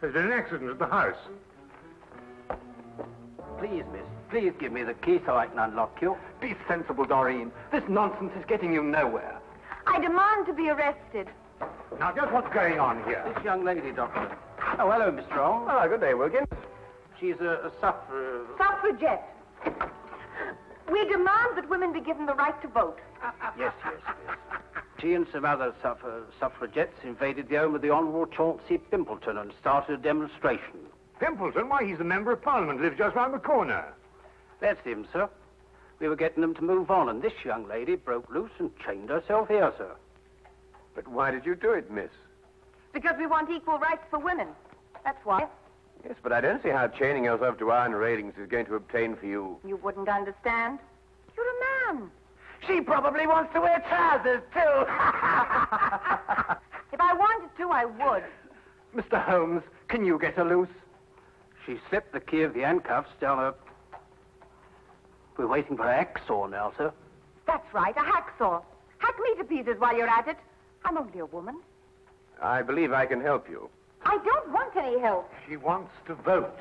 There's been an accident at the house. Please, miss, please give me the key so I can unlock you. Be sensible, Doreen. This nonsense is getting you nowhere. I demand to be arrested. Now, just what's going on here? This young lady, Doctor. Oh, hello, Mr. Holmes. Ah, good day, Wilkins. She's a Suffragette. We demand that women be given the right to vote. Yes. She and some other suffragettes invaded the home of the Honourable Chauncey Pimpleton and started a demonstration. Pimpleton? Why, he's the Member of Parliament, lives just round the corner. That's him, sir. We were getting them to move on, and this young lady broke loose and chained herself here, sir. But why did you do it, miss? Because we want equal rights for women. That's why. Yes, but I don't see how chaining yourself to iron railings is going to obtain for you... You wouldn't understand. You're a man. She probably wants to wear trousers, too. If I wanted to, I would. Mr. Holmes, can you get her loose? She slipped the key of the handcuffs down her... We're waiting for a hacksaw now, sir. That's right, a hacksaw. Hack me to pieces while you're at it. I'm only a woman. I believe I can help you. I don't want any help. She wants to vote.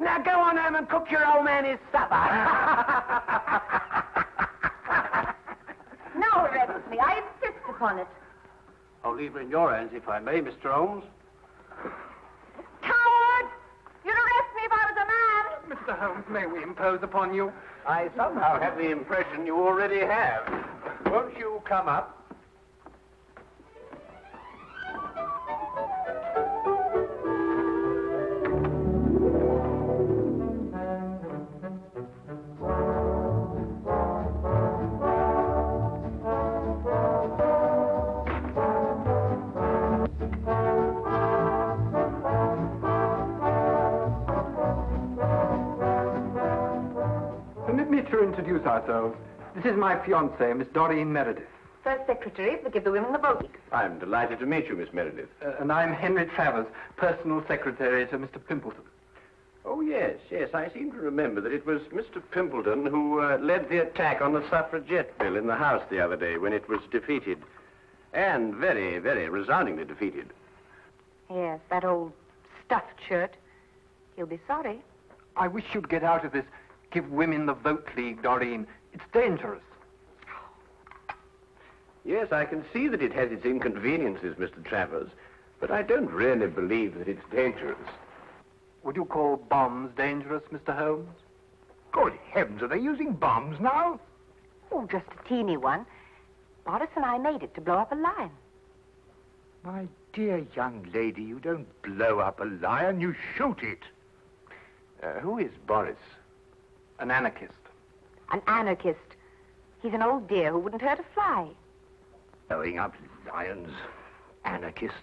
Now go on home and cook your old man his supper. Now arrest me. I insist upon it. I'll leave her in your hands, if I may, Mr. Holmes. Coward! You'd arrest me if I was a man. Mr. Holmes, may we impose upon you? I somehow have the impression you already have. Won't you come up? Permit me to introduce ourselves. This is my fiancée, Miss Doreen Meredith. First secretary to give the women the vote. I'm delighted to meet you, Miss Meredith. And I'm Henry Travers, personal secretary to Mr. Pimpleton. Oh, yes. I seem to remember that it was Mr. Pimpleton who led the attack on the suffragette bill in the House the other day when it was defeated. And very, very resoundingly defeated. Yes, that old stuffed shirt. He'll be sorry. I wish you'd get out of this Give Women the Vote League, Doreen. It's dangerous. Yes, I can see that it has its inconveniences, Mr. Travers, but I don't really believe that it's dangerous. Would you call bombs dangerous, Mr. Holmes? Good heavens, are they using bombs now? Oh, just a teeny one. Boris and I made it to blow up a lion. My dear young lady, you don't blow up a lion, you shoot it. Who is Boris? An anarchist. An anarchist. He's an old dear who wouldn't hurt a fly. Blowing up lions, anarchists.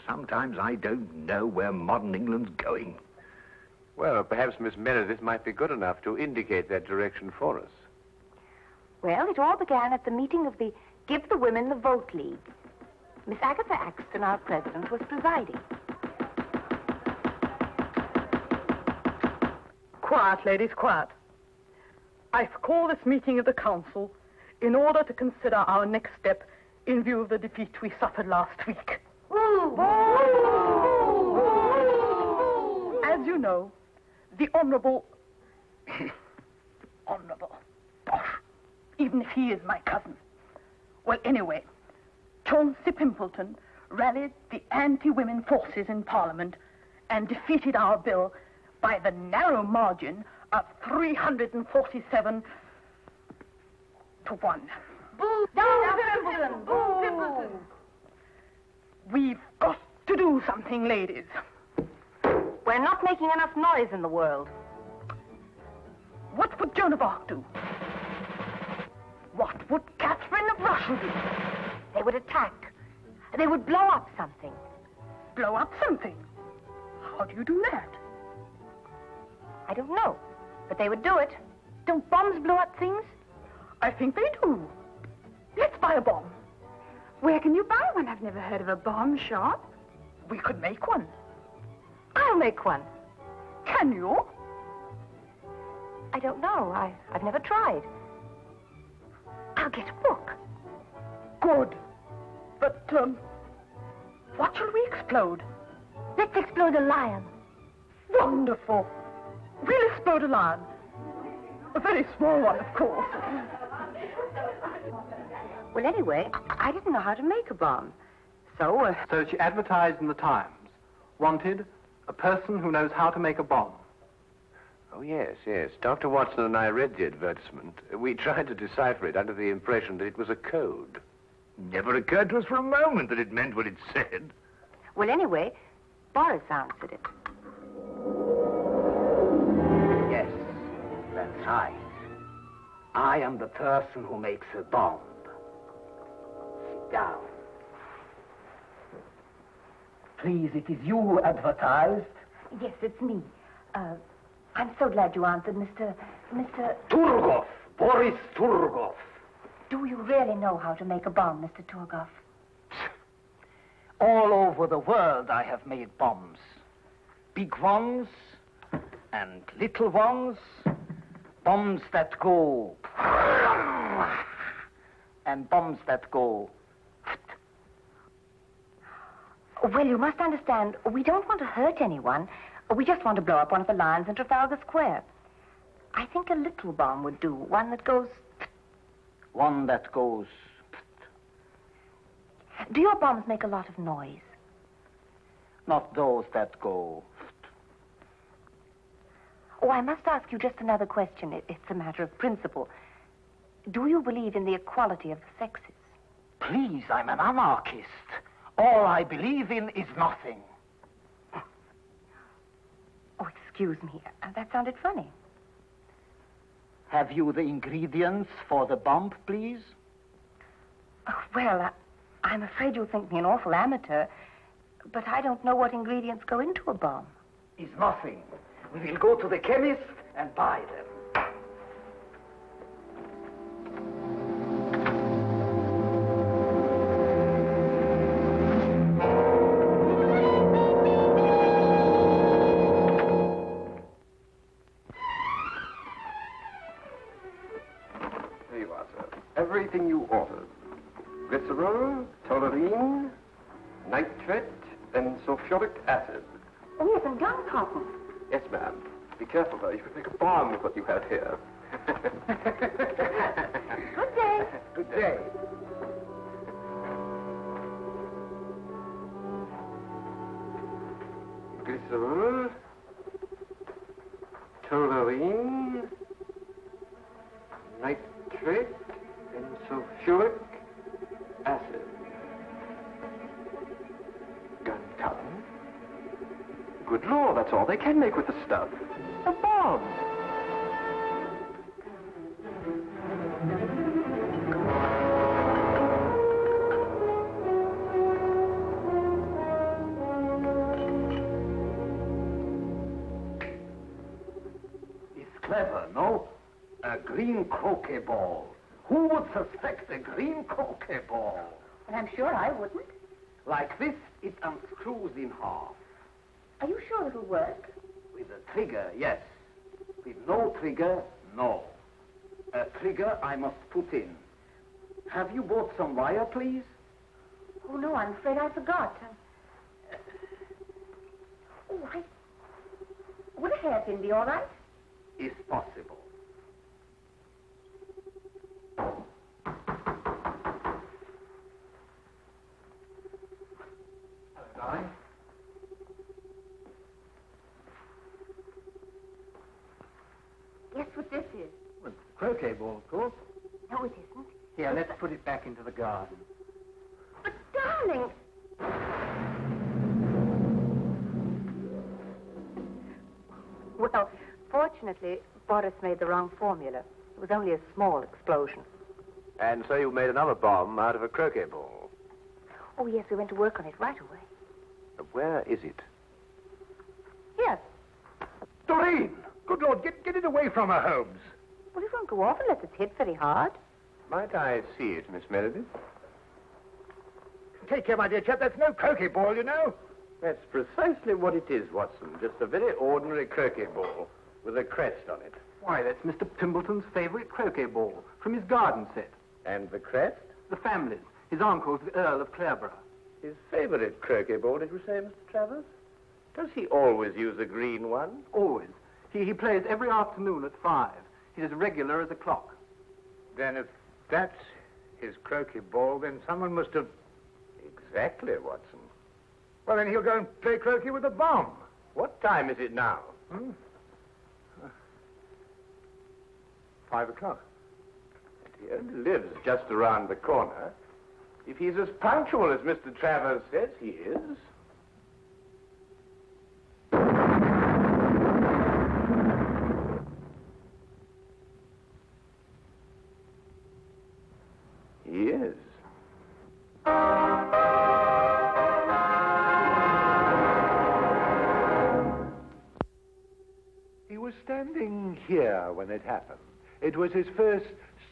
Sometimes I don't know where modern England's going. Well, perhaps Miss Meredith might be good enough to indicate that direction for us. Well, it all began at the meeting of the Give the Women the Vote League. Miss Agatha Axton, our president, was presiding. Quiet, ladies, quiet. I've called this meeting of the council in order to consider our next step in view of the defeat we suffered last week. As you know, the Honourable... Honourable... Bosh. Even if he is my cousin. Well, anyway, Chauncey Pimpleton rallied the anti-women forces in Parliament and defeated our bill by the narrow margin of 347 to 1. Boo! Down Pimpleton! Boo! Pimpleton! We've got to do something, ladies. We're not making enough noise in the world. What would Joan of Arc do? What would Catherine of Russia do? They would attack. They would blow up something. Blow up something? How do you do that? I don't know, but they would do it. Don't bombs blow up things? I think they do. Let's buy a bomb. Where can you buy one? I've never heard of a bomb shop. We could make one. I'll make one. Can you? I don't know. I've never tried. I'll get a book. Good. But, what shall we explode? Let's explode a lion. Wonderful. We'll explode a lion. A very small one, of course. Well, anyway, I didn't know how to make a bomb. So, So she advertised in the Times. Wanted, a person who knows how to make a bomb. Oh, yes, yes. Dr. Watson and I read the advertisement. We tried to decipher it under the impression that it was a code. Never occurred to us for a moment that it meant what it said. well, anyway, Boris answered it. Yes, that's right. I am the person who makes a bomb. Sit down. Please, it is you who advertised. Yes, it's me. I'm so glad you answered, Mr. Turgov, Boris Turgov. Do you really know how to make a bomb, Mr. Turgov? All over the world I have made bombs. Big ones and little ones. Bombs that go... and bombs that go... Well, you must understand, we don't want to hurt anyone. We just want to blow up one of the lions in Trafalgar Square. I think a little bomb would do, one that goes... One that goes... Do your bombs make a lot of noise? Not those that go... Oh, I must ask you just another question. It's a matter of principle. Do you believe in the equality of the sexes? Please, I'm an anarchist. All I believe in is nothing. Oh, excuse me. That sounded funny. Have you the ingredients for the bomb, please? Oh, well, I'm afraid you'll think me an awful amateur, but I don't know what ingredients go into a bomb. Is nothing. We will go to the chemist and buy them. There you are, sir. Everything you ordered. Glycerol, toluene, nitrate, and sulfuric acid. Oh, yes, and gunpowder. Yes, ma'am. Be careful, though. You could make a bomb with what you have here. Good day. Good day. Glycerol, toluene, nitrate, and sulfuric acid. Gunpowder. Good Lord, that's all they can make with the stuff. A bomb. It's clever, no? A green croquet ball. Who would suspect a green croquet ball? Well, I'm sure I wouldn't. Like this, it unscrews in half. Are you sure it'll work? With a trigger, yes. With no trigger, no. A trigger I must put in. Have you bought some wire, please? Oh, no, I'm afraid I forgot. Would a hairpin be all right? Is possible. Darling? Guess what this is? Well, croquet ball, of course. No, it isn't. Here, let's put it back into the garden. But, darling... Well, fortunately, Boris made the wrong formula. It was only a small explosion. And so you made another bomb out of a croquet ball. Oh, yes, we went to work on it right away. Where is it? Here. Doreen! Good Lord, get it away from her, Holmes. Well, it won't go off unless it's hit very hard. Might I see it, Miss Meredith? Take care, my dear chap. That's no croquet ball, you know. That's precisely what it is, Watson. Just a very ordinary croquet ball with a crest on it. Why, that's Mr. Pimbleton's favorite croquet ball from his garden set. And the crest? The family's. His uncle's the Earl of Clareborough. His favorite croquet ball, did you say, Mr. Travers? Does he always use a green one? Always. He plays every afternoon at 5. He's as regular as a clock. Then if that's his croquet ball, then someone must have... Exactly, Watson. Well, then he'll go and play croquet with a bomb. What time is it now? 5 o'clock. He only lives just around the corner. If he's as punctual as Mr. Travers says he is... He is. He was standing here when it happened. It was his first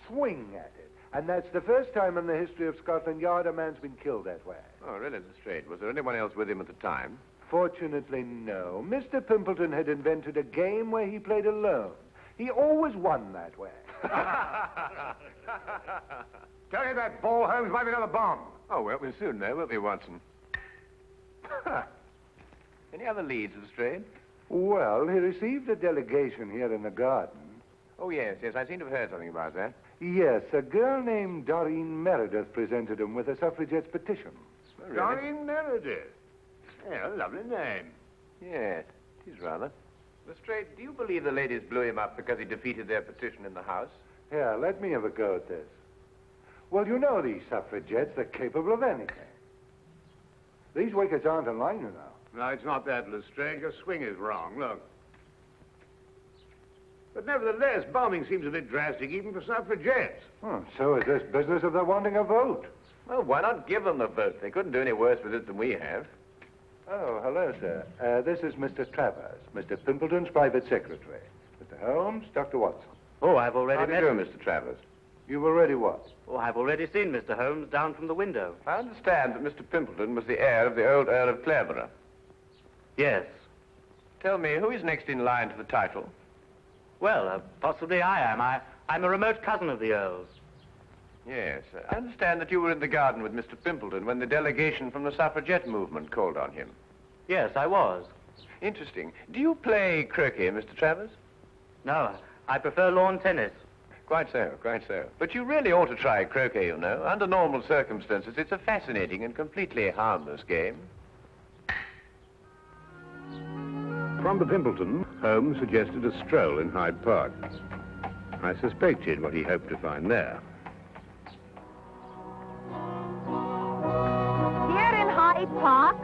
swing at it. And that's the first time in the history of Scotland Yard a man's been killed that way. Oh, really, Lestrade? Was there anyone else with him at the time? Fortunately, no. Mr. Pimpleton had invented a game where he played alone. He always won that way. Tell you that ball, Holmes, might be another bomb. Oh, well, we'll soon know, won't we, Watson? Any other leads, Lestrade? Well, he received a delegation here in the garden. Oh, yes, I seem to have heard something about that. Yes, a girl named Doreen Meredith presented him with a suffragette's petition. Oh, really? Doreen Meredith. Yeah, a lovely name. Yes, it is rather. Lestrade, do you believe the ladies blew him up because he defeated their petition in the House? Here, let me have a go at this. Well, you know these suffragettes, they're capable of anything. These wickets aren't in line, you know. No, it's not that, Lestrade. Your swing is wrong. Look. But nevertheless, bombing seems a bit drastic even for suffragettes. So is this business of their wanting a vote. Well, why not give them the vote? They couldn't do any worse with it than we have. Oh, hello, sir. This is Mr. Travers, Mr. Pimpleton's private secretary. Mr. Holmes, Dr. Watson. Oh, I've already How do you met do, him. Mr. Travers? You've already what? Oh, I've already seen Mr. Holmes down from the window. I understand that Mr. Pimpleton was the heir of the old Earl of Clareborough. Yes. Tell me, who is next in line to the title? Well, possibly I am. I'm a remote cousin of the Earl's. Yes. I understand that you were in the garden with Mr. Pimpleton when the delegation from the suffragette movement called on him. Yes, I was. Interesting. Do you play croquet, Mr. Travers? No, I prefer lawn tennis. Quite so, quite so. But you really ought to try croquet, you know. Under normal circumstances, it's a fascinating and completely harmless game. From the Pimpleton, Holmes suggested a stroll in Hyde Park. I suspected what he hoped to find there. Here in Hyde Park,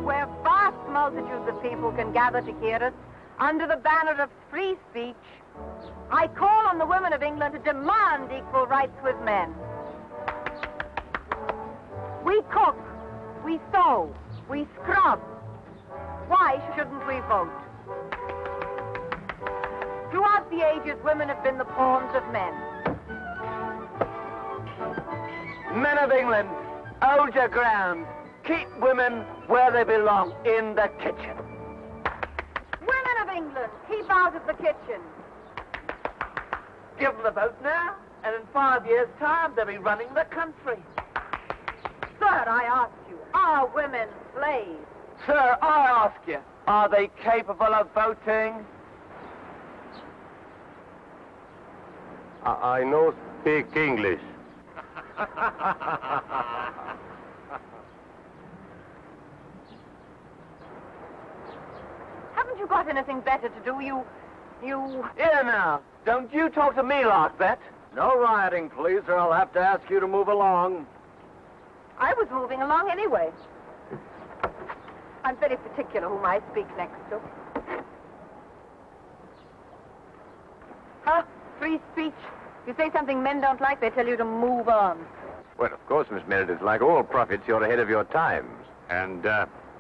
where vast multitudes of people can gather to hear us, under the banner of free speech, I call on the women of England to demand equal rights with men. We cook, we sew, we scrub. Why shouldn't we vote? Throughout the ages, women have been the pawns of men. Men of England, hold your ground. Keep women where they belong, in the kitchen. Women of England, keep out of the kitchen. Give them the vote now, and in 5 years' time, they'll be running the country. Sir, I ask you, are women slaves? Sir, I ask you, are they capable of voting? I no speak English. Haven't you got anything better to do? You... Here now, don't you talk to me like that. No rioting, please, or I'll have to ask you to move along. I was moving along anyway. I'm very particular whom I speak next to. Huh? Free speech. You say something men don't like, they tell you to move on. Well, of course, Miss Meredith, like all prophets, you're ahead of your times. And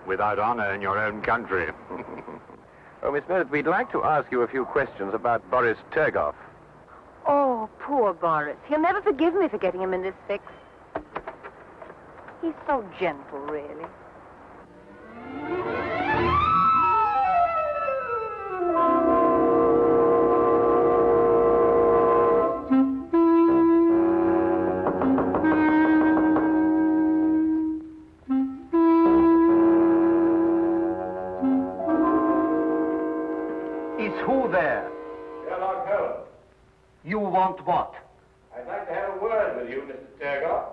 without honor in your own country. Oh, Miss Meredith, we'd like to ask you a few questions about Boris Turgoff. Oh, poor Boris. He'll never forgive me for getting him in this fix. He's so gentle, really. Is who there? Sherlock Holmes. You want what? I'd like to have a word with you, Mr. Turgoff.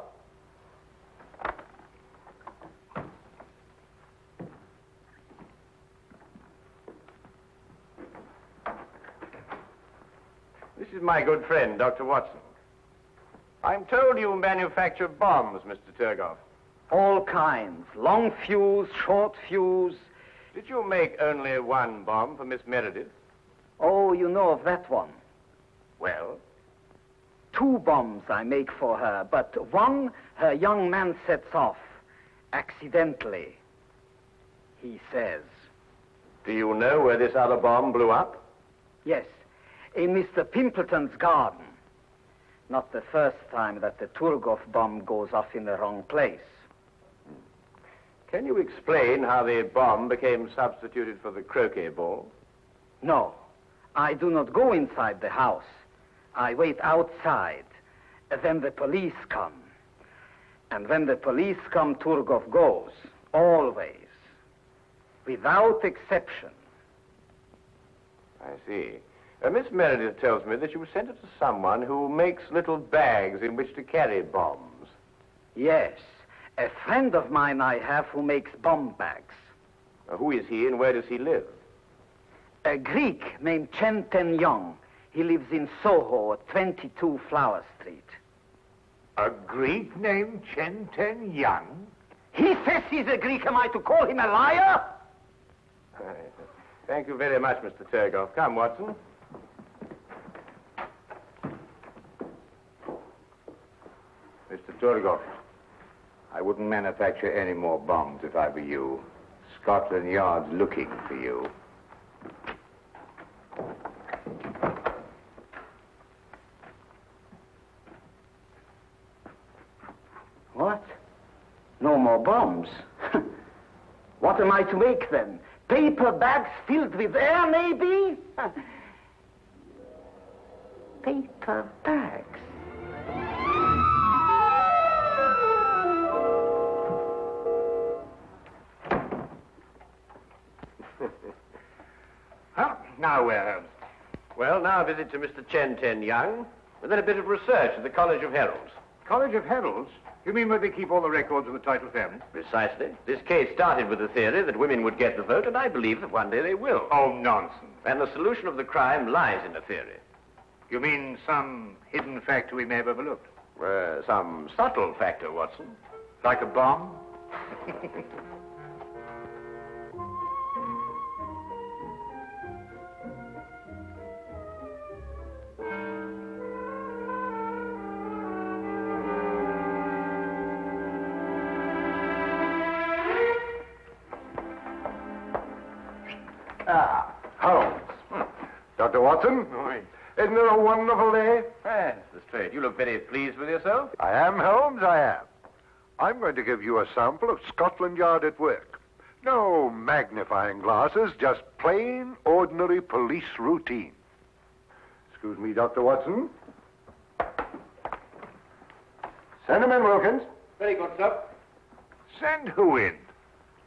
This is my good friend, Dr. Watson. I'm told you manufacture bombs, Mr. Turgoff. All kinds. Long fuse, short fuse. Did you make only one bomb for Miss Meredith? Oh, you know of that one. Well? 2 bombs I make for her, but one her young man sets off. Accidentally. He says. Do you know where this other bomb blew up? Yes. In Mr. Pimpleton's garden. Not the first time that the Turgoff bomb goes off in the wrong place. Can you explain how the bomb became substituted for the croquet ball? No. I do not go inside the house. I wait outside. Then the police come. And when the police come, Turgoff goes. Always. Without exception. I see. Miss Meredith tells me that you sent it to someone who makes little bags in which to carry bombs. Yes. A friend of mine I have who makes bomb bags. Who is he and where does he live? A Greek named Chen Ten Yong. He lives in Soho at 22 Flower Street. A Greek named Chen Ten Young? He says he's a Greek. Am I to call him a liar? Thank you very much, Mr. Turgoff. Come, Watson. Mr. Turgoff, I wouldn't manufacture any more bombs if I were you. Scotland Yard's looking for you. What? No more bombs? What am I to make then? Paper bags filled with air, maybe? Paper bags. Now where, Holmes? Well, now a visit to Mr. Chen Ten Young, and then a bit of research at the College of Heralds. College of Heralds? You mean where they keep all the records of the title family? Precisely. This case started with the theory that women would get the vote, and I believe that one day they will. Oh, nonsense. And the solution of the crime lies in the theory. You mean some hidden factor we may have overlooked? Some subtle factor, Watson. Like a bomb? Holmes. Dr. Watson? Isn't it a wonderful day? Yes, that's straight. You look very pleased with yourself. I am, Holmes, I am. I'm going to give you a sample of Scotland Yard at work. No magnifying glasses, just plain, ordinary police routine. Excuse me, Dr. Watson. Send him in, Wilkins. Very good, sir. Send who in?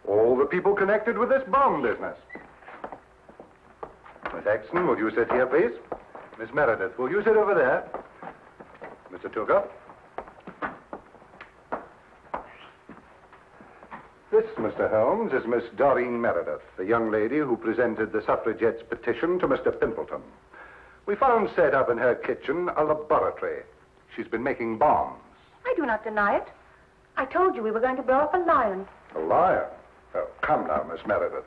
All the people connected with this bomb business. Miss Exton, will you sit here, please? Miss Meredith, will you sit over there? Mr. Turgoff? This, Mr. Holmes, is Miss Doreen Meredith, the young lady who presented the Suffragette's petition to Mr. Pimpleton. We found set up in her kitchen a laboratory. She's been making bombs. I do not deny it. I told you we were going to blow up a lion. A liar? Oh, come now, Miss Meredith.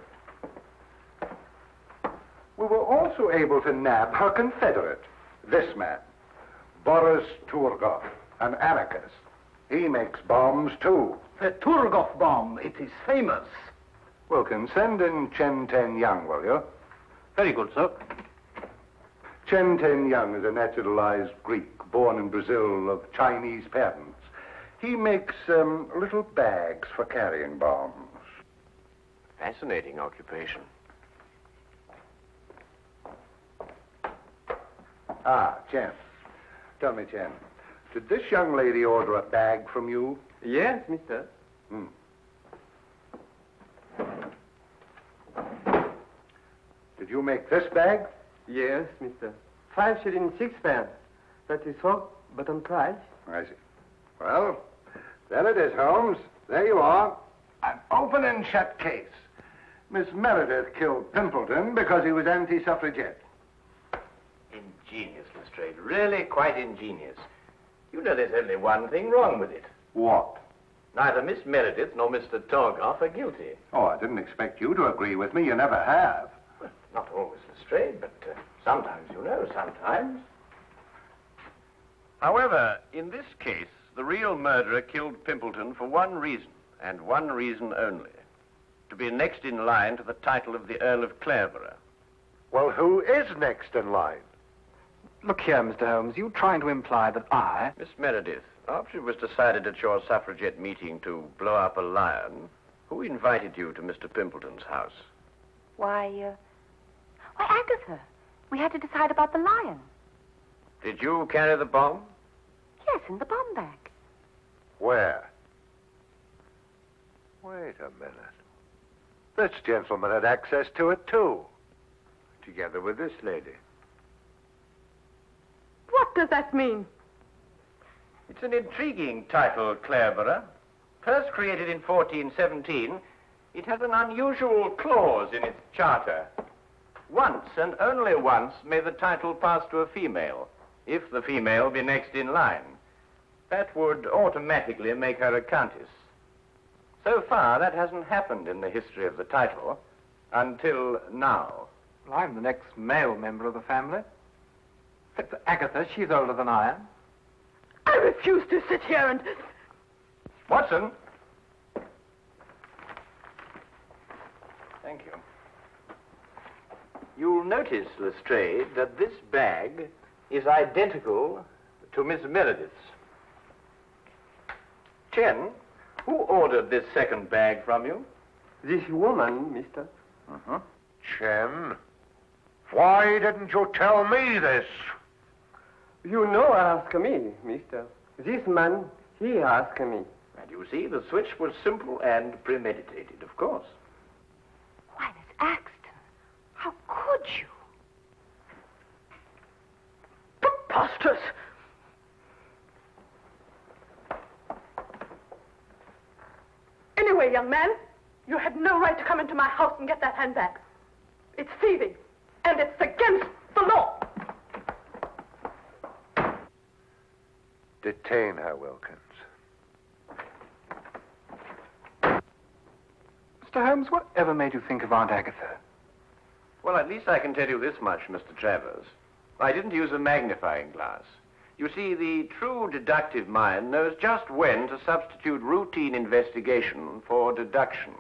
We were also able to nab her confederate, this man, Boris Turgoff, an anarchist. He makes bombs, too. The Turgoff bomb, it is famous. Wilkins, send in Chen Ten Young, will you? Very good, sir. Chen Ten Young is a naturalized Greek, born in Brazil, of Chinese parents. He makes little bags for carrying bombs. Fascinating occupation. Ah, Chen. Tell me, Chen, did this young lady order a bag from you? Yes, mister. Did you make this bag? Yes, mister. 5 shillings 6 pence. That is all, but on price. I see. Well, there it is, Holmes. There you are. An open and shut case. Miss Meredith killed Pimpleton because he was anti-suffragette. Ingenious, Lestrade. Really quite ingenious. You know there's only one thing wrong with it. What? Neither Miss Meredith nor Mr. Torgoff are guilty. Oh, I didn't expect you to agree with me. You never have. Well, not always, Lestrade, but sometimes, you know, sometimes. However, in this case, the real murderer killed Pimpleton for one reason, and one reason only. To be next in line to the title of the Earl of Clareborough. Well, who is next in line? Look here, Mr. Holmes, you trying to imply that I... Miss Meredith, after it was decided at your suffragette meeting to blow up a lion, who invited you to Mr. Pimpleton's house? Why, Agatha. We had to decide about the lion. Did you carry the bomb? Yes, in the bomb bag. Where? Wait a minute. This gentleman had access to it, too. Together with this lady. What does that mean? It's an intriguing title, Clareborough. First created in 1417, it has an unusual clause in its charter. Once, and only once, may the title pass to a female, if the female be next in line. That would automatically make her a countess. So far, that hasn't happened in the history of the title, until now. Well, I'm the next male member of the family. Except for Agatha, she's older than I am. I refuse to sit here and... Watson! Thank you. You'll notice, Lestrade, that this bag is identical to Miss Meredith's. Chen, who ordered this second bag from you? This woman, mister. Uh-huh. Chen, why didn't you tell me this? You know ask me, mister. This man, he asked me. And you see, the switch was simple and premeditated, of course. Why, Miss Axton, how could you? Preposterous! Anyway, young man, you had no right to come into my house and get that handbag. It's thieving, and it's against the law. Detain her, Wilkins. Mr. Holmes, whatever made you think of Aunt Agatha? Well, at least I can tell you this much, Mr. Travers. I didn't use a magnifying glass. You see, the true deductive mind knows just when to substitute routine investigation for deduction.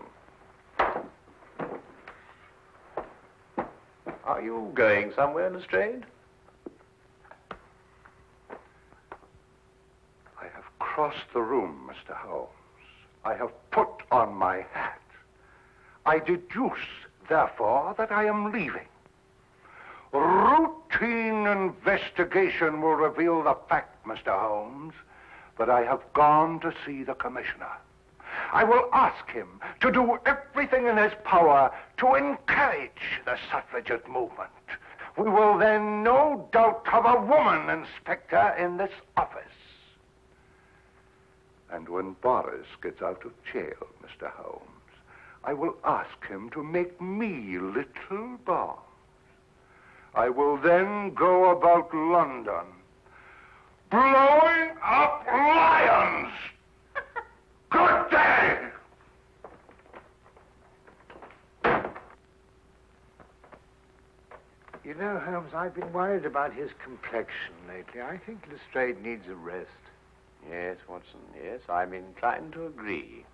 Are you going somewhere, Lestrade? I have crossed the room, Mr. Holmes. I have put on my hat. I deduce, therefore, that I am leaving. Routine investigation will reveal the fact, Mr. Holmes, that I have gone to see the commissioner. I will ask him to do everything in his power to encourage the suffragette movement. We will then no doubt have a woman inspector in this office. And when Boris gets out of jail, Mr. Holmes, I will ask him to make me little bombs. I will then go about London, blowing up lions. Good day! You know, Holmes, I've been worried about his complexion lately. I think Lestrade needs a rest. Yes, Watson, yes, I'm inclined to agree.